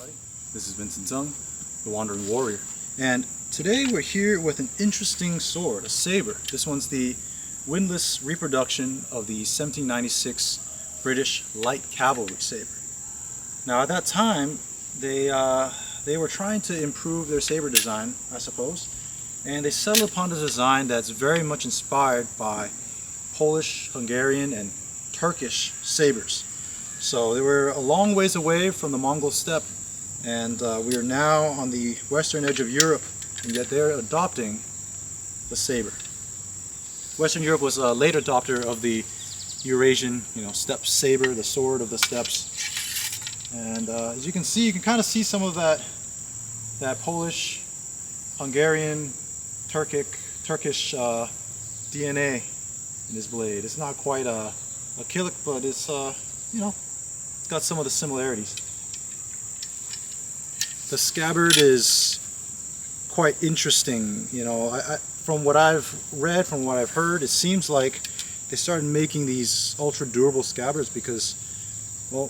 everybody. This is Vincent Zung, the Wandering Warrior. And today we're here with an interesting sword, a saber. This one's the Windlass reproduction of the 1796 British Light Cavalry Sabre. Now at that time, they were trying to improve their saber design, I suppose, and they settled upon a design that's very much inspired by Polish, Hungarian, and Turkish sabers. So they were a long ways away from the Mongol steppe, and we are now on the western edge of Europe, and yet they're adopting the saber. Western Europe was a late adopter of the Eurasian, steppe saber, the sword of the steppes. And as you can see, you can kind of see some of that Polish, Hungarian, Turkish DNA in this blade. It's not quite a Killik, but it's it's got some of the similarities. The scabbard is quite interesting. From what I've read, from what I've heard, it seems like they started making these ultra durable scabbards because, well,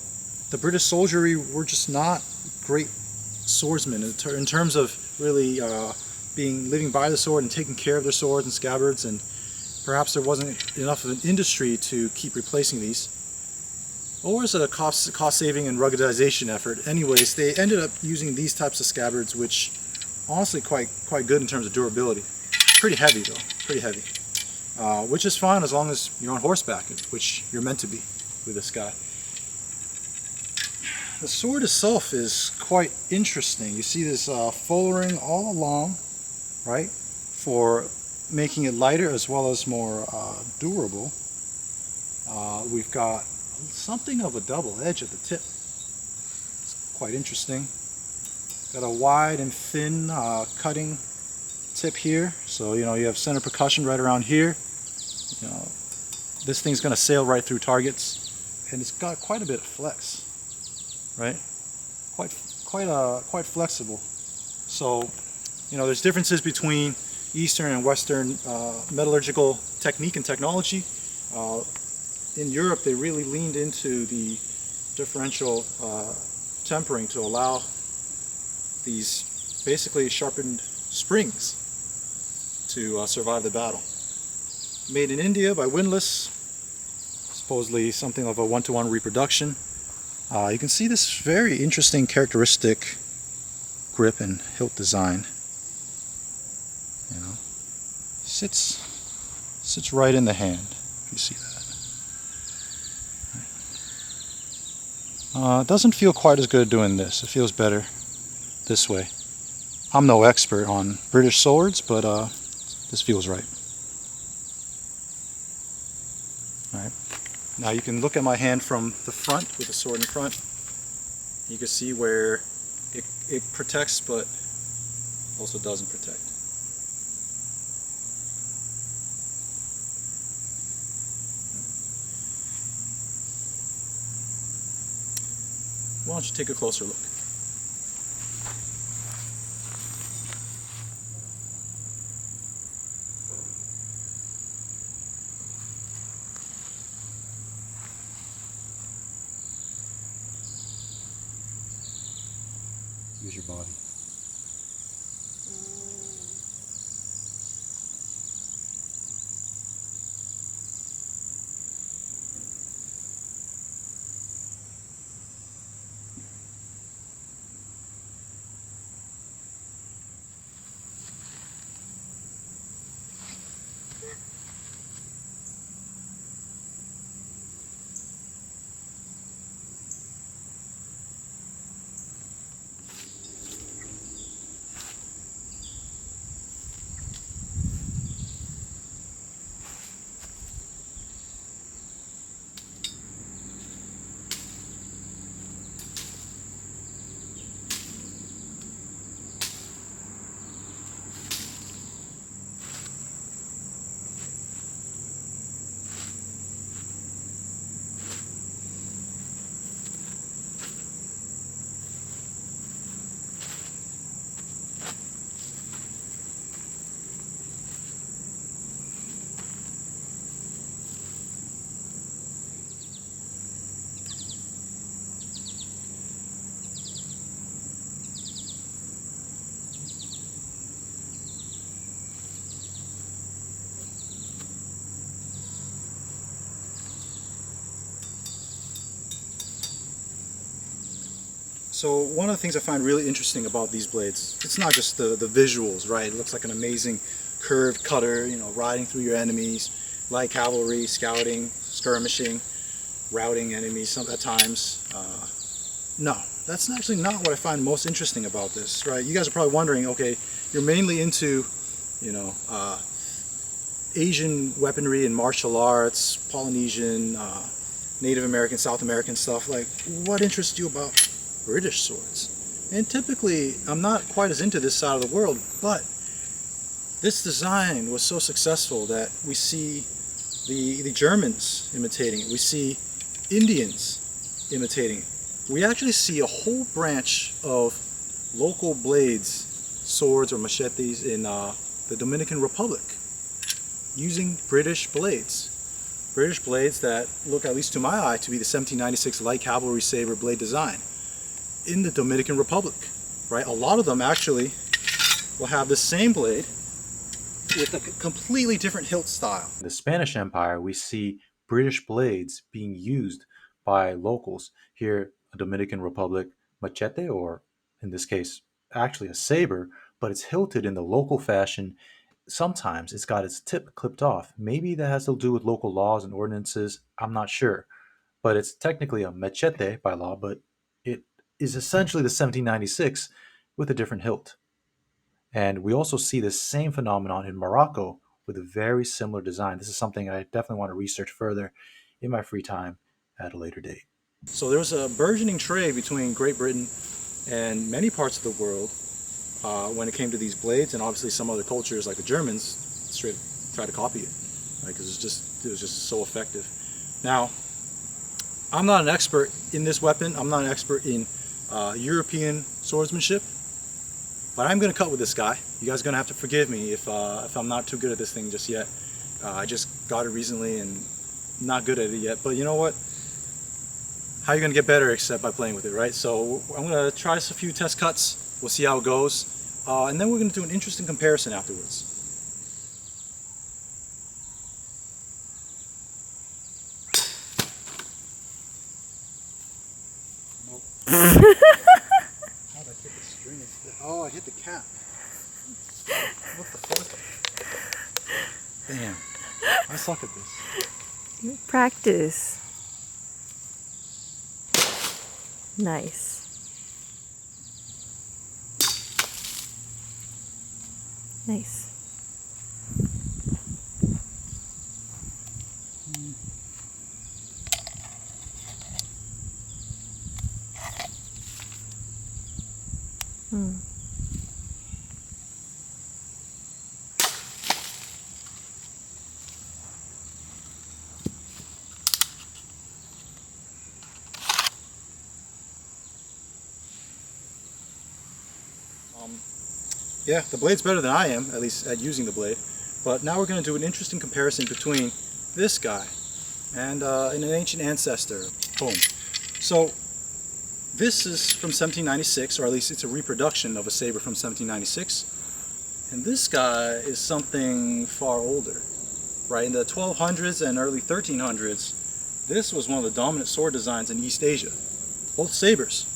the British soldiery were just not great swordsmen in terms of really living by the sword and taking care of their swords and scabbards, and perhaps there wasn't enough of an industry to keep replacing these. Or as a cost-saving and ruggedization effort. Anyways, they ended up using these types of scabbards, which honestly quite good in terms of durability. Pretty heavy though, pretty heavy. Which is fine as long as you're on horseback, which you're meant to be with this guy. The sword itself is quite interesting. You see this fullering all along, right, for making it lighter as well as more durable. We've got something of a double edge at the tip. It's quite interesting. Got a wide and thin cutting tip here, so you have center percussion right around here. This thing's going to sail right through targets, and it's got quite a bit of flex, right? Quite flexible. So there's differences between Eastern and Western metallurgical technique and technology. In Europe, they really leaned into the differential tempering to allow these basically sharpened springs to survive the battle. Made in India by Windlass, supposedly something of a one-to-one reproduction. You can see this very interesting characteristic grip and hilt design. Sits right in the hand, if you see that. It doesn't feel quite as good doing this. It feels better this way. I'm no expert on British swords, but this feels right. All right. Now you can look at my hand from the front with the sword in front. You can see where it protects, but also doesn't protect. Why don't you take a closer look? Use your body. So one of the things I find really interesting about these blades, it's not just the visuals, right? It looks like an amazing curved cutter, you know, riding through your enemies, light cavalry, scouting, skirmishing, routing enemies at times. No, that's actually not what I find most interesting about this, right? You guys are probably wondering, okay, you're mainly into, you know, Asian weaponry and martial arts, Polynesian, Native American, South American stuff. Like, what interests you about British swords? And typically, I'm not quite as into this side of the world, but this design was so successful that we see the Germans imitating it. We see Indians imitating it. We actually see a whole branch of local blades, swords or machetes in the Dominican Republic using British blades. British blades that look, at least to my eye, to be the 1796 Light Cavalry Sabre blade design in the Dominican Republic, right? A lot of them actually will have the same blade with a completely different hilt style. In the Spanish Empire, we see British blades being used by locals. Here, a Dominican Republic machete, or in this case, actually a saber, but it's hilted in the local fashion. Sometimes it's got its tip clipped off. Maybe that has to do with local laws and ordinances. I'm not sure. But it's technically a machete by law, but it is essentially the 1796 with a different hilt. And we also see this same phenomenon in Morocco with a very similar design. This is something I definitely want to research further in my free time at a later date. So there was a burgeoning trade between Great Britain and many parts of the world when it came to these blades, and obviously some other cultures like the Germans straight tried to copy it, right? Because it was just so effective. Now, I'm not an expert in this weapon. I'm not an expert in European swordsmanship, but I'm going to cut with this guy. You guys are going to have to forgive me if I'm not too good at this thing just yet. I just got it recently and not good at it yet. But you know what? How are you going to get better except by playing with it, right? So I'm going to try a few test cuts. We'll see how it goes. And then we're going to do an interesting comparison afterwards. How'd I hit the string? Oh, I hit the cap. What the fuck? Damn. I suck at this. Practice. Nice. Nice. Yeah, the blade's better than I am, at least at using the blade. But now we're going to do an interesting comparison between this guy and an ancient ancestor. Boom. So this is from 1796, or at least it's a reproduction of a saber from 1796. And this guy is something far older, right? In the 1200s and early 1300s, this was one of the dominant sword designs in East Asia. Both sabers,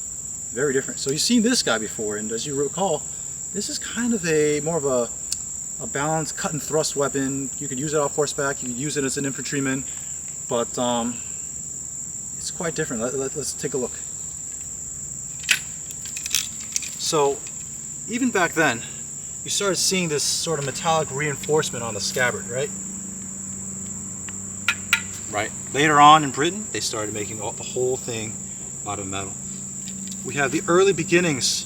very different. So you've seen this guy before, and as you recall, this is kind of more of a balanced cut and thrust weapon. You could use it off horseback, you could use it as an infantryman, but it's quite different. Let's take a look. So even back then, you started seeing this sort of metallic reinforcement on the scabbard, right? Right. Later on in Britain, they started making the whole thing out of metal. We have the early beginnings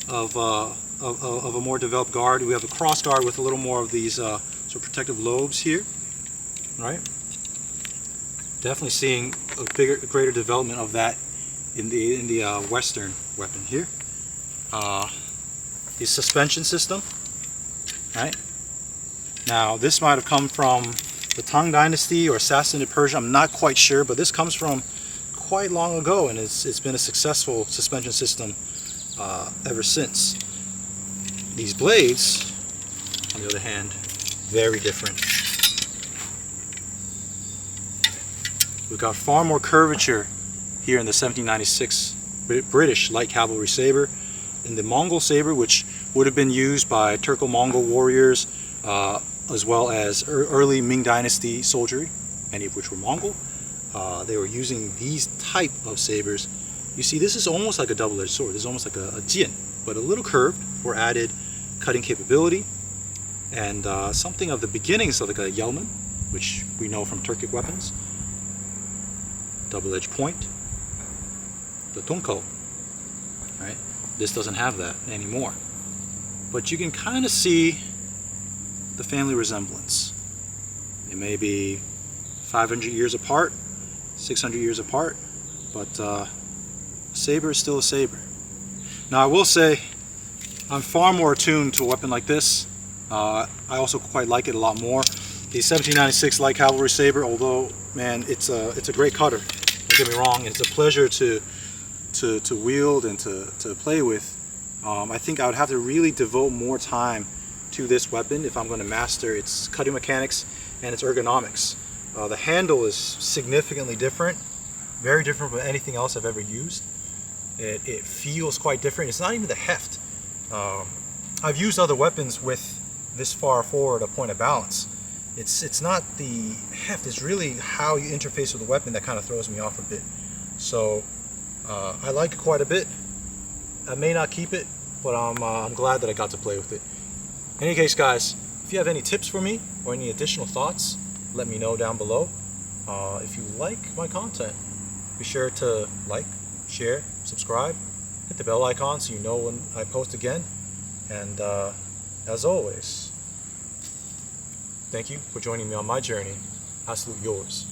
of a more developed guard. We have a cross guard with a little more of these sort of protective lobes here, right? Definitely seeing a greater development of that in the Western weapon here. The suspension system, right? Now this might have come from the Tang Dynasty or Sassanid Persia. I'm not quite sure, but this comes from quite long ago, and it's been a successful suspension system ever since. These blades, on the other hand, very different. We've got far more curvature here in the 1796 British Light Cavalry Sabre, and the Mongol Saber, which would have been used by Turco-Mongol warriors, as well as early Ming Dynasty soldiery, many of which were Mongol. They were using these type of sabers. You see, this is almost like a double-edged sword. This is almost like a jian, but a little curved for added cutting capability, and something of the beginnings of like a yelman, which we know from Turkic weapons. Double-edged point, the tunko, right? This doesn't have that anymore, but you can kind of see the family resemblance. They may be 500 years apart, 600 years apart, but a saber is still a saber. Now, I will say I'm far more attuned to a weapon like this. I also quite like it a lot more. The 1796 Light Cavalry Sabre, although, man, it's a great cutter. Don't get me wrong. It's a pleasure to wield and to play with. I think I would have to really devote more time to this weapon if I'm going to master its cutting mechanics and its ergonomics. The handle is significantly different, very different from anything else I've ever used. It feels quite different. It's not even the heft. I've used other weapons with this far forward a point of balance. It's not the heft, it's really how you interface with the weapon that kind of throws me off a bit. So I like it quite a bit. I may not keep it, but I'm glad that I got to play with it. In any case, guys, if you have any tips for me or any additional thoughts, let me know down below. If you like my content, be sure to like, share, subscribe, hit the bell icon so you know when I post again. And as always, thank you for joining me on my journey. I salute yours.